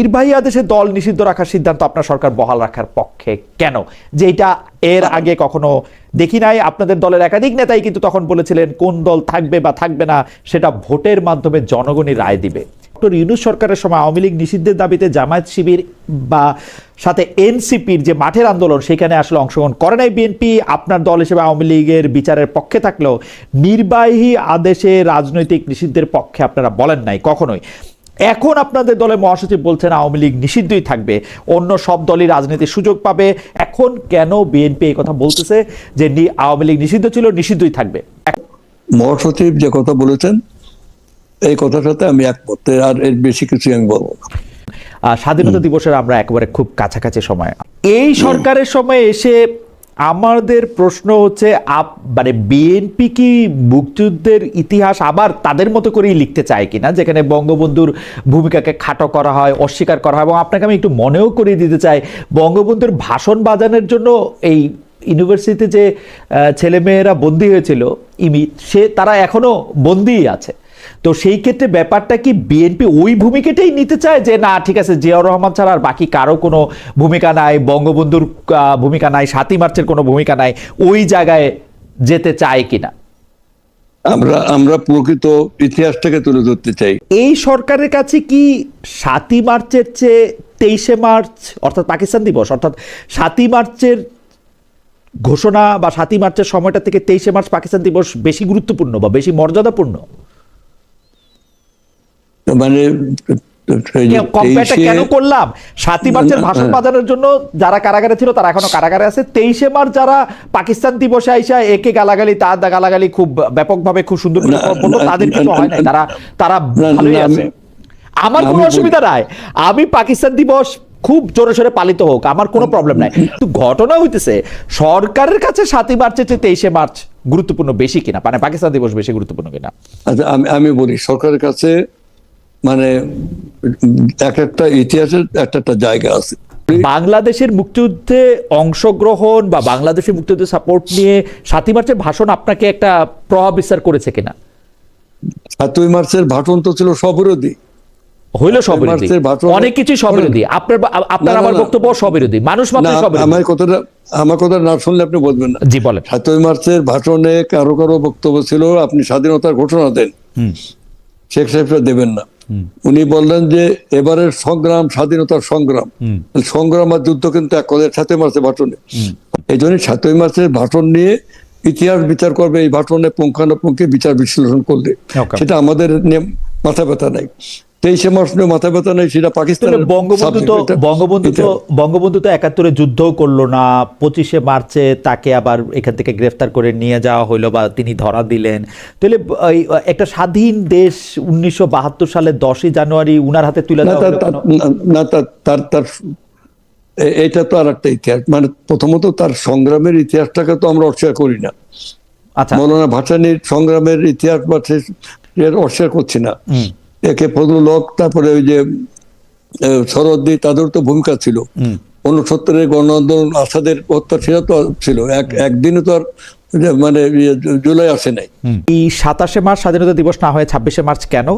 নির্বাহী আদেশে দল নিষিদ্ধ রাখার সিদ্ধান্ত আপনার সরকার বহাল রাখার পক্ষে কেন? যেটা এর আগে কখনো দেখি নাই। আপনাদের দলের একাধিক নেতাই কিন্তু তখন বলেছিলেন কোন দল থাকবে বা থাকবে না সেটা ভোটের মাধ্যমে জনগণই রায় দিবে। ডক্টর ইউনূস সরকারের সময় আওয়ামী লীগ নিষিদ্ধের দাবিতে জামায়াত শিবির বা সাথে এনসিপির যে মাঠের আন্দোলন সেখানে আসলে অংশগ্রহণ করে নাই বিএনপি। আপনার দল হিসেবে আওয়ামী লীগের বিচারের পক্ষে থাকলেও নির্বাহী আদেশে রাজনৈতিক নিষিদ্ধের পক্ষে আপনারা বলেন নাই কখনোই। এখন আপনাদের দলের মহাসচিব বলছেন আওয়ামী লীগ নিষিদ্ধই থাকবে, অন্য সব দলই রাজনীতির সুযোগ পাবে। এখন কেন বিএনপি এই কথা বলতেছে যে আওয়ামী লীগ নিষিদ্ধ ছিল, নিষিদ্ধই থাকবে? মহাসচিব যে কথা বলেছেন এই কথার সাথে আমি একমত, আর এর বেশি কিছু আমি বলবো না। স্বাধীনতা দিবসের আমরা একেবারে খুব কাছাকাছি সময়, এই সরকারের সময় এসে আমাদের প্রশ্ন হচ্ছে মানে বিএনপি কি মুক্তিযুদ্ধের ইতিহাস আবার তাদের মতো করেই লিখতে চায় কিনা, যেখানে বঙ্গবন্ধুর ভূমিকাকে খাটো করা হয়, অস্বীকার করা হয়। এবং আপনাকে আমি একটু মনেও করিয়ে দিতে চাই, বঙ্গবন্ধুর ভাষণ বাজানোর জন্য এই ইউনিভার্সিটিতে যে ছেলেমেয়েরা বন্দী হয়েছিল তারা এখনো বন্দী আছে। তো সেই ক্ষেত্রে ব্যাপারটা কি বিএনপি ওই ভূমিকাটাই নিতে চায় যে না ঠিক আছে জিয়াউর রহমান ছাড়া আর বাকি কারো কোনো ভূমিকা নাই, বঙ্গবন্ধুর ভূমিকা নাই, ৭ই মার্চের কোনো ভূমিকা নাই, ওই জায়গায় যেতে চায় কিনা? আমরা প্রকৃত ইতিহাসটাকে তুলে ধরতে চাই। এই সরকারের কাছে কি ৭ই মার্চের চেয়ে ২৩শে মার্চ অর্থাৎ পাকিস্তান দিবস অর্থাৎ ৭ই মার্চের ঘোষণা বা ৭ই মার্চের সময়টা থেকে ২৩শে মার্চ পাকিস্তান দিবস বেশি গুরুত্বপূর্ণ বা বেশি মর্যাদাপূর্ণ? মানে কেন করলাম? ৭ই মার্চের ভাষণ বাজানোর জন্য যারা কারাগারে ছিল তারা এখনো কারাগারে আছে। ২৩শে মার্চ যারা পাকিস্তান দিবসে আইসা একে গালাগালি তার গালাগালি খুব ব্যাপকভাবে খুব সুন্দর বললো, তাদের কিছু হয় নাই, তারা ভালোই আছে। আমার কোনো অসুবিধা নাই, আমি পাকিস্তান দিবস খুব জোরে সোরে পালিত হোক, আমার কোনো প্রবলেম নাই। কিন্তু ঘটনা হইতেছে সরকারের কাছে ৭ই মার্চের চেয়ে ২৩শে মার্চ গুরুত্বপূর্ণ বেশি কিনা, মানে পাকিস্তান দিবস বেশি গুরুত্বপূর্ণ কিনা? আচ্ছা আমি বলি, সরকারের কাছে মানে একটা ইতিহাসের একটা জায়গা আছে। বাংলাদেশের মুক্তিযুদ্ধে অংশগ্রহণ বা বাংলাদেশের মুক্তিযুদ্ধে সাপোর্ট নিয়ে ৭ই মার্চের ভাষণ আপনাকে একটা প্রভাব বিস্তার করেছে কিনা? ৭ই মার্চের ভাষণ তো ছিল স্ববিরোধী, হইল স্ববিরোধী, অনেক কিছু স্ববিরোধী। আপনার আমার বক্তব্য স্ববিরোধী, মানুষ মাত্র স্ববিরোধী। আমার কথা না শুনলে আপনি বলবেন না। জি বলেন। ৭ই মার্চের ভাষণে কারো বক্তব্য ছিল আপনি স্বাধীনতার ঘোষণা দেন, শেখ সাহেবরা দেবেন না। উনি বললেন যে এবারের সংগ্রাম স্বাধীনতার সংগ্রাম, সংগ্রাম আর যুদ্ধ কিন্তু এক কথায় ৭ই মার্চের ভাষণে। এই জন্য ৭ই মার্চের ভাষণ নিয়ে ইতিহাস বিচার করবে, এই ভাষণে পুঙ্খানুপুঙ্খে বিচার বিশ্লেষণ করলে, সেটা আমাদের মাথা ব্যথা নাই। ২৩শে মার্চ নিয়ে মাথা ব্যথা নেই, সেটা পাকিস্তান। বঙ্গবন্ধু তো ৭১-এ যুদ্ধও করলো না, ২৫শে মার্চে তাকে আবার এখান থেকে গ্রেফতার করে নিয়ে যাওয়া হইলো বা তিনি ধরা দিলেন। তাহলে একটা স্বাধীন দেশ ১৯৭২ সালে ১০ই জানুয়ারি উনার হাতে তুলে দেওয়া হলো না? তার এটা তো আর একটা ইতিহাস। মানে প্রথমত তার সংগ্রামের ইতিহাসটাকে তো আমরা অস্বীকার করি না। আচ্ছা, মৌলানা ভাসানীর সংগ্রামের ইতিহাস বা অস্বীকার করছি না। একে ফজলুল হক, তারপরে ওই যে সরোদ্দি, তাদের তো ভূমিকা ছিল। ৬৯-এর গণ আন্দোলন, আসাদের হত্যা, সেটা তো ছিল একদিনে তো আর মানে জুলাই আসে নাই। এই ২৭শে মার্চ স্বাধীনতা দিবস না হয়ে ২৬শে মার্চ কেন?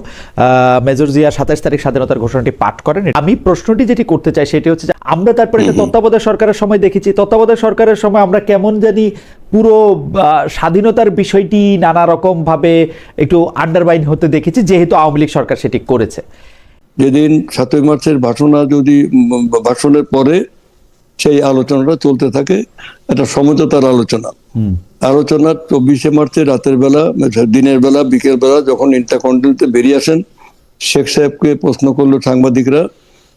মেজর জিয়া ২৭ তারিখ স্বাধীনতার ঘোষণাটি পাঠ করেন। আমি প্রশ্নটি যেটি করতে চাই সেটি হচ্ছে যে আমরা তারপরে তত্ত্বাবধায়ক সরকারের সময় দেখেছি, তত্ত্বাবধায়ক সরকারের সময় আমরা কেমন জানি পুরো স্বাধীনতার বিষয়টি নানা রকম ভাবে একটু আন্ডারমাইন হতে দেখেছি, যেহেতু আওয়ামী লীগ সরকার সেটি করেছে। যেদিন ৭ই মার্চের ভাষণের পরে সেই আলোচনাটা চলতে থাকে, একটা সমঝোতার আলোচনা। ২৪শে মার্চের রাতের বেলা, দিনের বেলা, বিকেল বেলা যখন ইন্টারকন্টিনেন্টাল বেরিয়ে আসেন, শেখ সাহেবকে প্রশ্ন করলো সাংবাদিকরা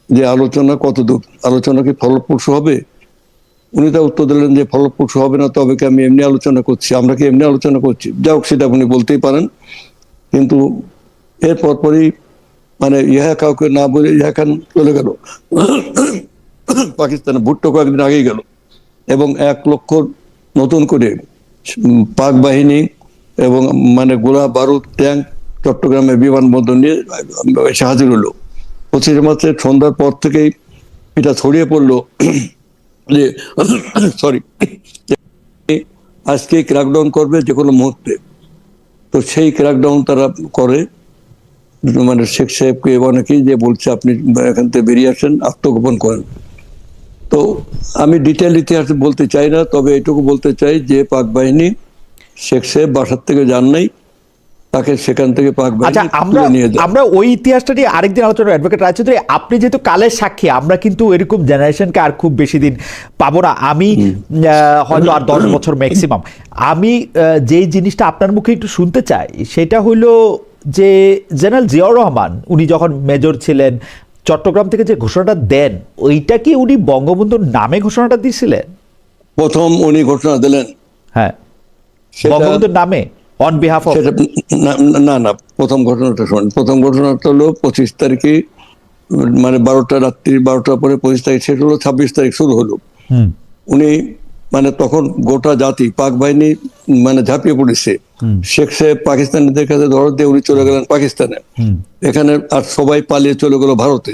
যে আলোচনা কতদূর, আলোচনা কি ফলপ্রসূ হবে? উনি তা উত্তর দিলেন যে ফলপ্রসূ হবে না, তবে কি আমি এমনি আলোচনা করছি, আমরা কি এমনি আলোচনা করছি? যাই হোক, সেটা আপনি বলতেই পারেন। কিন্তু এর পরপরই মানে কাউকে না বলে খান চলে গেল পাকিস্তানে। ভুট্টো কয়েকদিন আগেই গেল এবং ১ লক্ষ নতুন করে পাক বাহিনী এবং মানে গোলা বারুদ ট্যাঙ্ক চট্টগ্রামের বিমানবন্দর নিয়ে এসে হাজির হলো। ২৫শে মার্চের সন্ধ্যার পর থেকেই এটা ছড়িয়ে পড়লো যে আজকে ক্র্যাকডাউন করবে যে কোনো মুহূর্তে। তো সেই ক্র্যাকডাউন তারা করে। মানে শেখ সাহেবকে অনেকেই যে বলছে আপনি এখান থেকে বেরিয়ে আসেন, আত্মগোপন করেন। তো আমি ডিটেল ইতিহাস বলতে চাই না, তবে এটুকু বলতে চাই যে পাক বাহিনী শেখ সাহেব বাসার থেকে যান নাই, তাকে সেখান থেকে পাক আচ্ছা, বাহিনী আমরা তুলে নিয়ে যায়। আমরা ওই ইতিহাসটা নিয়ে আরেকদিন আলোচনা। অ্যাডভোকেট রায়চৌধুরী, আপনি যেহেতু কালের সাক্ষী, আমরা কিন্তু এরকম জেনারেশনকে আর খুব বেশি দিন পাবো না। আমি হয়তো আর 10 বছর ম্যাক্সিমাম। আমি যেই জিনিসটা আপনার মুখে একটু শুনতে চাই সেটা হলো যে জেনারেল জিয়াউর রহমান উনি যখন মেজর ছিলেন, চট্টগ্রাম থেকে যে ঘোষণাটা দেন, ওইটা কি উনি বঙ্গবন্ধুর নামে ঘোষণাটা দিয়েছিলেন? প্রথম উনি ঘোষণা দিলেন, হ্যাঁ, সেটা বঙ্গবন্ধুর নামে অন বিহাফ অফ। সেটা না না, প্রথম ঘটনাটা শোনেন। প্রথম ঘটনাটা হলো 25 তারিখে, মানে 12টা রাত্রি 12টার পরে 25 তারিখ শেষ হলো, 26 তারিখ শুরু হলো। উনি মানে তখন গোটা জাতি পাক বাহিনী মানে ঝাঁপিয়ে পড়েছে। শেখ সাহেব পাকিস্তানিদের কাছে ধরো দিয়ে উনি চলে গেলেন পাকিস্তানে, এখানে আর সবাই পালিয়ে চলে গেল ভারতে।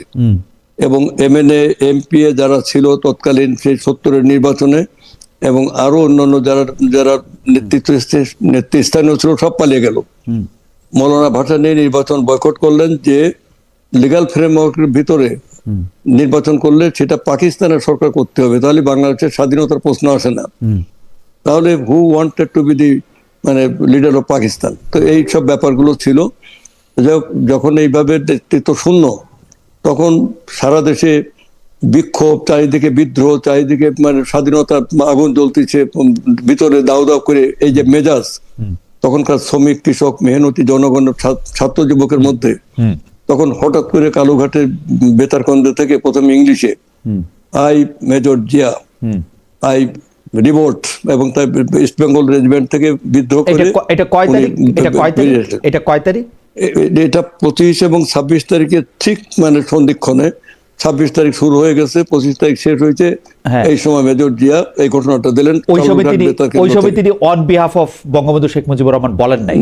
এবং এমএনএ এমপিএ যারা ছিল তৎকালীন সেই 70-এর নির্বাচনে, এবং আরো অন্যান্য যারা যারা নেতৃস্থানীয় ছিল, সব পালিয়ে গেল। মৌলানা ভাসানী নির্বাচন বয়কট করলেন যে লিগ্যাল ফ্রেমওয়ার্কের ভিতরে নির্বাচন করলে সেটা পাকিস্তানের সরকার করতে হবে, তাহলে বাংলাদেশের স্বাধীনতার প্রশ্ন আসে না। তাহলে হু ওয়ান্টেড টু বি দি মানে লিডার অফ পাকিস্তান। তো এই সব ব্যাপারগুলো ছিল। যখন এইভাবে নেতৃত্ব শূন্য, তখন সারা দেশে বিক্ষোভ, চারিদিকে বিদ্রোহ, চারিদিকে মানে স্বাধীনতার আগুন জ্বলতেছে ভিতরে দাউ দাউ করে। এই যে মেজাজ তখনকার শ্রমিক, কৃষক, মেহনতি জনগণের, ছাত্র যুবকের মধ্যে, তখন হঠাৎ করে কালুঘাটের বেতারকন্দ থেকে প্রথমে ইংলিশে I major Zia I revolt, এবং তাই ইস্ট বেঙ্গল রেজিমেন্ট থেকে বিদ্রোহ করে। এটা কয় তারিখ? এটা কয় তারিখ? এটা 25 এবং 26 তারিখে ঠিক মানে সন্ধিক্ষণে। 26 তারিখ শুরু হয়ে গেছে, 25 তারিখ শেষ হয়েছে। এই সময় মেজর জিয়া এই ঘটনাটা দিলেন। ওই সময় তিনি on behalf of Bangabandhu Sheikh Mujibur Rahman বলেন নাই?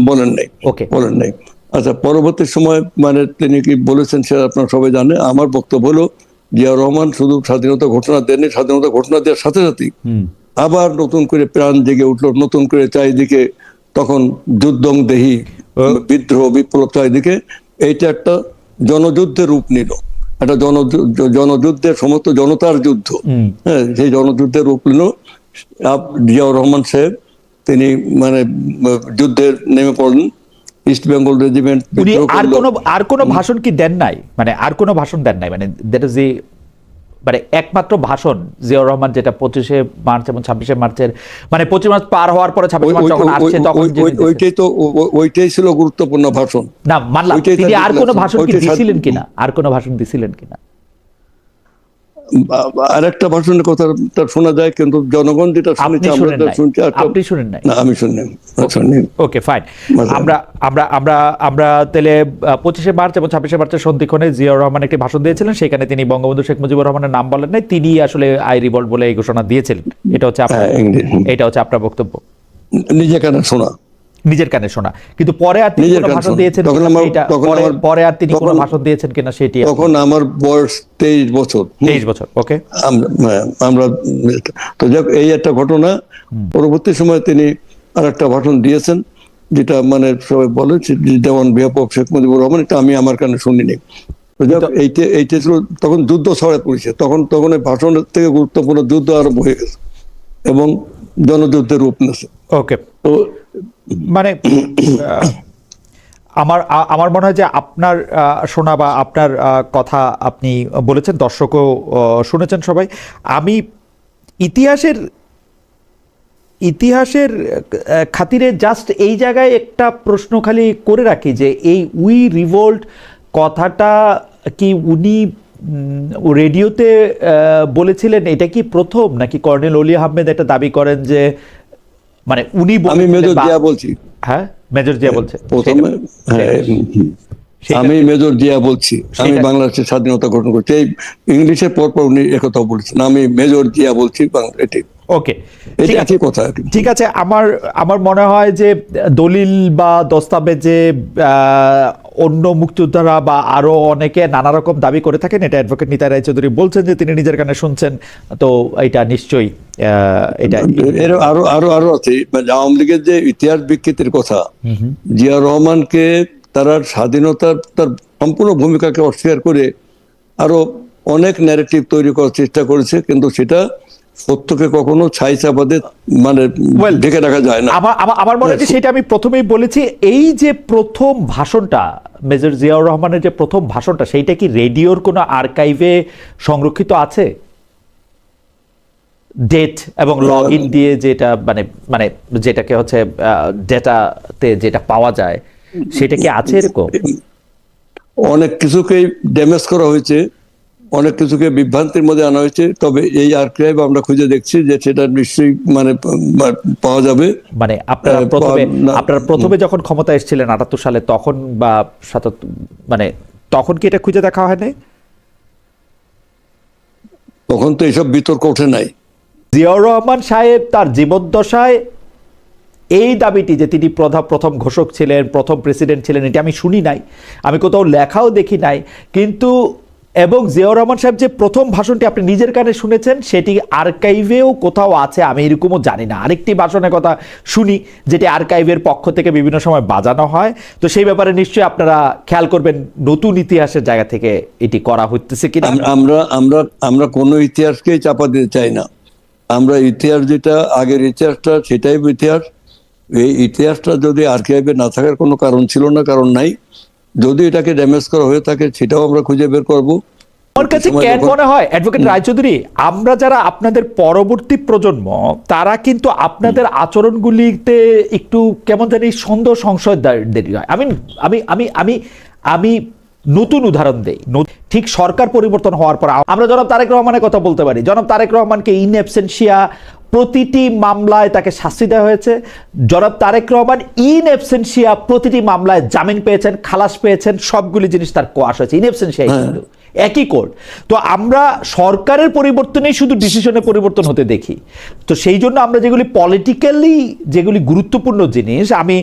বলেন নাই। ওকে, বলেন নাই। আচ্ছা, পরবর্তী সময় মানে তিনি কি বলেছেন সেটা আপনারা সবাই জানে। আমার বক্তব্য হলো জিয়া রহমান শুধু স্বাধীনতা ঘোষণা দেননি, স্বাধীনতা ঘোষণা দেওয়ার সাথে সাথেই আবার নতুন করে প্রাণ জেগে উঠলো, নতুন করে চারিদিকে তখন যুদ্ধং দেহি, বিদ্রোহ, বিপ্লব চারিদিকে। এইটা একটা জনযুদ্ধের রূপ নিল, একটা জনযুদ্ধের, সমস্ত জনতার যুদ্ধ। হ্যাঁ, সেই জনযুদ্ধের রূপ নিল। জিয়াউর রহমান সাহেব তিনি মানে যুদ্ধে নেমে পড়লেন। ইস্ট বেঙ্গল রেজিমেন্ট আর কোনো ভাষণ কি দেন নাই? মানে আর কোনো ভাষণ দেন নাই? মানে দ্যাট ইজ মানে একমাত্র ভাষণ জিয়াউর রহমান, যেটা 25শে মার্চ এবং 26শে মার্চের, মানে 25 মার্চ পার হওয়ার পরে 26 মার্চ যখন আসছে তখন ওইটাই ছিল গুরুত্বপূর্ণ ভাষণ। না, মানলাম। তিনি আর কোনো ভাষণ কি দিছিলেন কিনা? আর কোনো ভাষণ দিছিলেন কিনা? আরেকটা ভাষণের কথা শোনা যায়, কিন্তু জনগণ যেটা শুনেছে আমরা শুনছি। আপনি শুনেন নাই? না, আমি শুনিনি। ওকে, ফাইন। আমরা আমরা আমরা আমরা তাহলে 25শে মার্চ এবং 26শে মার্চের সন্ধিক্ষণে জিয়াউর রহমান একটি ভাষণ দিয়েছিলেন। সেখানে তিনি বঙ্গবন্ধু শেখ মুজিবুর রহমানের নাম বলেন নাই, তিনি আসলে আই রিভল্ট বলে এই ঘোষণা দিয়েছিলেন। এটা হচ্ছে আপনার বক্তব্য? নিজে কানে শোনা, নিজের কানে শোনা। কিন্তু পরে আর তিনি কোনো ভাষণ দিয়েছেন? পরে আর তিনি কোনো ভাষণ দিয়েছেন কিনা সেটি? তখন আমার বয়স 23 বছর। 23 বছর, ওকে। আমরা তো যাক, এই একটা ঘটনা। পরবর্তী সময় তিনি আর একটা ভাষণ দিয়েছেন, যেটা মানে সবাই বলে যেমন বিহাফ অফ শেখ মুজিবুর রহমান, এটা আমি আমার কানে শুনিনি। তো যাক, এইটা ছিল তখন যুদ্ধ ছড়ায় পড়েছে। তখন এই ভাষণের থেকে গুরুত্বপূর্ণ যুদ্ধ আরম্ভ হয়ে গেছে এবং জনযুদ্ধের রূপ নিয়েছে। ওকে, তো মানে আমার মনে হয় যে আপনার শোনা বা আপনার কথা আপনি বলেছেন, দর্শকও শুনেছেন সবাই। আমি ইতিহাসের খাতিরে জাস্ট এই জায়গায় একটা প্রশ্ন খালি করে রাখি যে এই উই রিভোল্ট কথাটা কি উনি রেডিওতে বলেছিলেন? এটা কি প্রথম, নাকি কর্নেল অলি আহমেদ এটা দাবি করেন যে মানে উনি? আমি মেজর জিয়া বলছি। হ্যাঁ, মেজর জিয়া বলছে প্রথমে। আমি মেজর জিয়া বলছি, আমি বাংলাদেশের স্বাধীনতা ঘোষণা করছি। এই ইংলিশের পরপর উনি একথা বলেছেন, আমি মেজর জিয়া বলছি। এটি ওকে, কথা। ঠিক আছে। আমার মনে হয় যে দলিল বা দস্তাবেজে অন্য মুক্তিযোদ্ধারা বা আরো অনেকে নানা রকম দাবি করে থাকেন। এটা অ্যাডভোকেট নিতাই রায়চৌধুরী বলছেন যে তিনি নিজের কানে শুনছেন। তো এটা নিশ্চয়ই এটা আরো আছে। আওয়ামী লীগের যে ইতিহাস বিকৃতির কথা, জিয়া রহমানকে তারা স্বাধীনতার তার সম্পূর্ণ ভূমিকাকে অস্বীকার করে আরো অনেক ন্যারেটিভ তৈরি করার চেষ্টা করেছে, কিন্তু সেটা সত্যকে কখনো ছাই চাপাতে মানে Well, ঢেকে রাখা যায় না। আমার মনে হয় সেটা আমি প্রথমেই বলেছি, এই যে প্রথম ভাষণটা মেজর জিয়াউর রহমানের যে প্রথম ভাষণটা, সেইটা কি রেডিওর কোনো আর্কাইভে সংরক্ষিত আছে? ডেট এবং লগ ইন দিয়ে যেটা মানে মানে যেটাকে হচ্ছে ডেটাতে যেটা পাওয়া যায়, সেটা কি আছে এরকম? অনেক কিছুকেই ড্যামেজ করা হয়েছে, অনেক কিছুকে বিভ্রান্তির মধ্যে আনা হয়েছে, তবে এই আর্কাইভ আমরা খুঁজে দেখছি যে সেটা নিশ্চয়ই মানে পাওয়া যাবে। মানে আপনারা প্রথমে যখন ক্ষমতা এসেছিলেন ৭৮ সালে, তখন বা ৭৭ মানে তখন কি এটা খুঁজে দেখা হয় নাই? তখন তো এইসব বিতর্ক ওঠে নাই। জিয়াউর রহমান সাহেব তার জীবদ্দশায় এই দাবিটি যে তিনি প্রথম ঘোষক ছিলেন, প্রথম প্রেসিডেন্ট ছিলেন, এটা আমি শুনি নাই, আমি কোথাও লেখাও দেখি নাই। কিন্তু এবং জিয়াউর রহমান সাহেব যে প্রথম ভাষণটি আপনি নিজের কানে শুনেছেন, সেটি আর্কাইভেও কোথাও আছে, আমি এরকমও জানি না। আরেকটি ভাষণের কথা শুনি যেটি আর্কাইভের পক্ষ থেকে বিভিন্ন সময় বাজানো হয়, তো সেই ব্যাপারে নিশ্চয়ই আপনারা খেয়াল করবেন নতুন ইতিহাসের জায়গা থেকে এটি করা হচ্ছে কিনা। আমরা আমরা আমরা কোনো ইতিহাসকেই চাপা দিতে চাই না। আমরা ইতিহাস যেটা আগের ইতিহাসটা সেটাই ইতিহাস। এই ইতিহাসটা যদি আর্কাইভে না থাকার কোনো কারণ ছিল না, কারণ নাই। যদি এটাকে ড্যামেজ করা হয়ে থাকে সেটাও আমরা খুঁজে বের করবো। আমার কাছে কেন মনে হয় অ্যাডভোকেট রায়চৌধুরী, আমরা যারা আপনাদের পরবর্তী প্রজন্ম, তারা কিন্তু আপনাদের আচরণগুলিতে একটু কেমন জানি সন্দেহ সংশয় দেরি হয়। আমি আমি আমি আমি আমি নতুন উদাহরণ দেই। ঠিক সরকার পরিবর্তন হওয়ার পর আমরা জনাব তারেক রহমানের কথা বলতে পারি। জনাব তারেক রহমানকে ইন অ্যাবসেন্সিয়া প্রতিটি মামলায় তাকে শাস্তি দেওয়া হয়েছে। জনাব তারেক রহমান ইন অ্যাবসেন্সিয়া প্রতিটি মামলায় জামিন পেয়েছেন, খালাস পেয়েছেন, সবগুলি জিনিস তার কোয়াশ হয়েছে ইন অ্যাবসেন্সিয়া, কিন্তু একই কোর্ট। তো আমরা সরকারের পরিবর্তনেই শুধু ডিসিশনের পরিবর্তন হতে দেখি। তো সেই জন্য আমরা যেগুলি পলিটিক্যালি যেগুলি গুরুত্বপূর্ণ জিনিস, আমি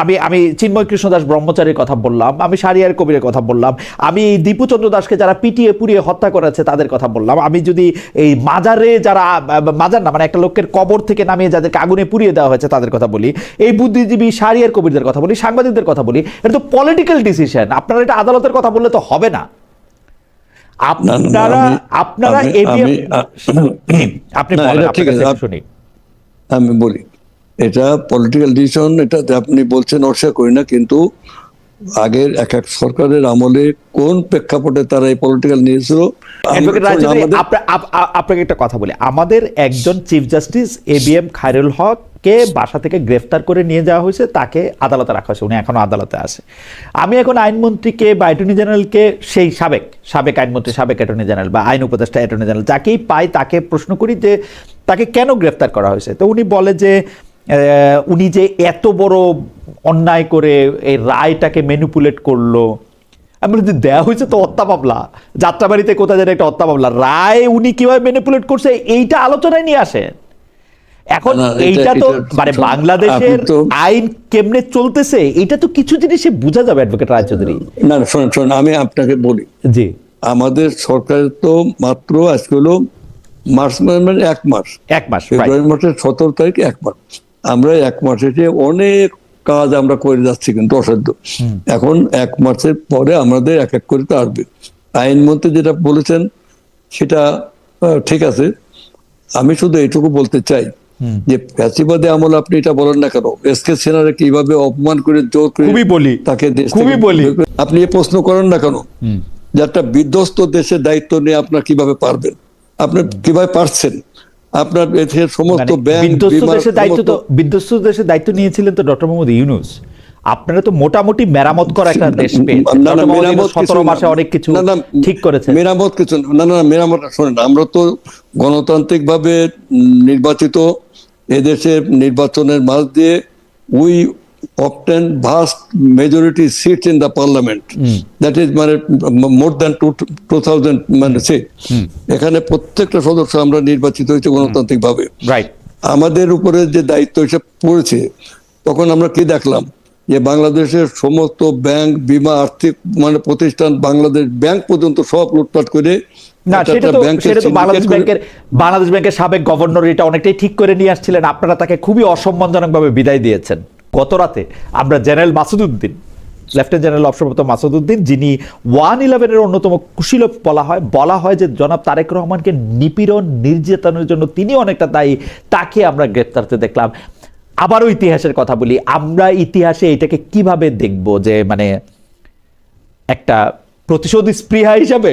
আমি আমি চিন্ময় কৃষ্ণ দাস ব্রহ্মচারীর কথা বললাম, আমি শাহরিয়ার কবিরের কথা বললাম, আমি দীপুচন্দ্র দাসকে যারা পিটিয়ে পুড়িয়ে হত্যা করেছে তাদের কথা বললাম, আমি যদি এই মাজারে যারা মাজার না মানে একটা লোকের কবর থেকে নামিয়ে যাদেরকে আগুনে পুড়িয়ে দেওয়া হয়েছে তাদের কথা বলি, এই বুদ্ধিজীবী শাহরিয়ার কবিরদের কথা বলি, সাংবাদিকদের কথা বলি, এটা তো পলিটিক্যাল ডিসিশন। আপনারা এটা আদালতের কথা বললে তো হবে না। আপনি আমি বলি এটা পলিটিক্যাল ডিসিশন, এটা আপনি বলছেন অস্বীকার করি না, কিন্তু আগের এক এক সরকারের আমলে কোন প্রেক্ষাপটে তারা এই পলিটিক্যাল নিয়েছিল। আপনাকে একটা কথা বলি, আমাদের একজন চিফ জাস্টিস ABM খায়রুল হক কে বাসা থেকে গ্রেফতার করে নিয়ে যাওয়া হয়েছে, তাকে আদালতে রাখা হয়েছে, উনি এখনো আদালতে আছে। আমি এখন আইনমন্ত্রীকে বা অ্যাটর্নি জেনারেলকে, সেই সাবেক আইনমন্ত্রী, সাবেক অ্যাটর্নি জেনারেল বা আইন উপদেষ্টা অ্যাটর্নি জেনারেল যাকেই পাই তাকে প্রশ্ন করি যে তাকে কেন গ্রেফতার করা হয়েছে। তো উনি বলে যে উনি যে এত বড় অন্যায় করে এই রায়টাকে ম্যানিপুলেট করলো। আমি বলি দেওয়া হয়েছে তো হত্যা মামলা, যাত্রাবাড়িতে কোথায় যেন একটা হত্যা মামলা, রায় উনি কিভাবে ম্যানিপুলেট করছে এইটা আলোচনায় নিয়ে আসেন। এখন এইটা তো মানে বাংলাদেশের আইন কেমনে চলতেছে এটা তো কিছু জিনিসে বোঝা যাবে অ্যাডভোকেট রায়চৌধুরী। না শোনেন, আমি আপনাকে বলি, জি আমাদের সরকারের তো মাত্র আজকে হলো মার্চ, মানে এক মাস ফেব্রুয়ারি মাসের 17 তারিখ, এক মাস। আমরা এক মাসে অনেক কাজ আমরা করে যাচ্ছি, কিন্তু অসাধ্য। এখন এক মাসের পরে আমাদের এক এক করে তো আসবে। আইনমন্ত্রী যেটা বলেছেন সেটা ঠিক আছে। আমি শুধু এইটুকু বলতে চাই যে ফ্যাসিবাদী আমল আপনি এটা বলেন না কেন, এসকে সিনহারে কিভাবে অপমান করে জোর করে তাকে আপনি এই প্রশ্ন করেন না কেন যে একটা বিধ্বস্ত দেশের দায়িত্ব নিয়ে আপনার কিভাবে পারবেন, আপনি কিভাবে পারছেন? আপনার দেশের সমস্ত বিধ্বস্ত দেশের দায়িত্ব নিয়েছিলেন তো ডক্টর মোহাম্মদ ইউনূস। আপনারা তো মোটামুটি মেরামত করা একটা দেশ পেয়েছেন। 17 মাসে অনেক কিছু ঠিক করেছে। মেরামত কিছু না, মেরামত শোনেন, আমরা তো গণতান্ত্রিক ভাবে নির্বাচিত এদেশের নির্বাচনের মাঝ দিয়ে we obtain vast majority seats in the parliament, that is মানে more than 2000 মানে সিট। এখানে প্রত্যেকটা সদস্য আমরা নির্বাচিত হয়েছে গণতান্ত্রিক ভাবে। আমাদের উপরে যে দায়িত্ব হিসেবে পড়েছে, তখন আমরা কি দেখলাম যে বাংলাদেশের সমস্ত ব্যাংক, বীমা, আর্থিক মানে প্রতিষ্ঠান, বাংলাদেশ ব্যাংক পর্যন্ত সব লুটপাট করে, না সেটা তো বাংলাদেশ ব্যাংকের সাবেক গভর্নর এটা অনেকটাই ঠিক করে নিয়ে আসছিলেন। আপনারা তাকে খুবই অসম্মানজনক ভাবে বিদায় দিয়েছেন। গত রাতে আমরা general Masud Uddin lieutenant general অবসরপ্রাপ্ত মাসুদ উদ্দিন, যিনি 111-এর অন্যতম কুশীলব বলা হয় যে জনাব তারেক রহমানকে নিপীড়ন নির্যাতনের জন্য তিনি অনেকটা দায়ী, তাকে আমরা গ্রেপ্তারতে দেখলাম। আবারও ইতিহাসের কথা বলি, আমরা ইতিহাসে এটাকে কিভাবে দেখব, যে মানে একটা প্রতিশোধ স্পৃহা হিসাবে